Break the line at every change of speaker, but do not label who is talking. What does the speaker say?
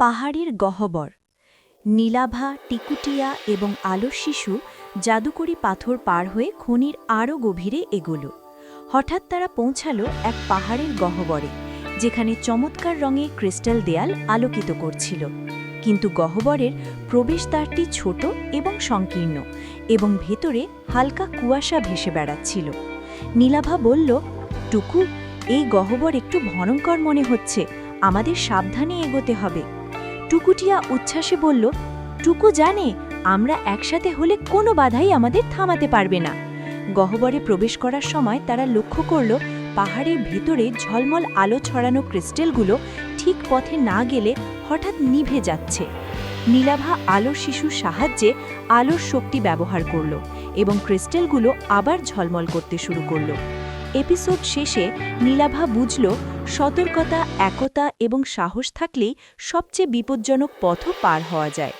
পাহাড়ের গহ্বর। নীলাভা, টিকুটিয়া এবং আলোর শিশু জাদুকরি পাথর পার হয়ে খনির আরও গভীরে এগোল। হঠাৎ তারা পৌঁছালো এক পাহাড়ের গহ্বরে, যেখানে চমৎকার রঙে ক্রিস্টাল দেয়াল আলোকিত করছিল। কিন্তু গহ্বরের প্রবেশদ্বারটি ছোট এবং সংকীর্ণ, এবং ভেতরে হালকা কুয়াশা ভেসে বেড়াচ্ছিল। নীলাভা বলল, টুকু, এই গহ্বর একটু ভয়ঙ্কর মনে হচ্ছে, আমাদের সাবধানে এগোতে হবে। টুকুটিয়া উচ্ছ্বাসে বলল, টুকু জানে আমরা একসাথে হলে কোনো বাধাই আমাদের থামাতে পারবে না। গহ্বরে প্রবেশ করার সময় তারা লক্ষ্য করল পাহাড়ের ভেতরে ঝলমল আলো ছড়ানো ক্রিস্টালগুলো ঠিক পথে না গেলে হঠাৎ নিভে যাচ্ছে। নীলাভা আলোর শিশুর সাহায্যে আলোর শক্তি ব্যবহার করল এবং ক্রিস্টালগুলো আবার ঝলমল করতে শুরু করল। এপিসোড শেষে নীলাভা বুঝল, সতর্কতা, একতা এবং সাহস থাকলেই সবচেয়ে বিপজ্জনক পথও পার হওয়া যায়।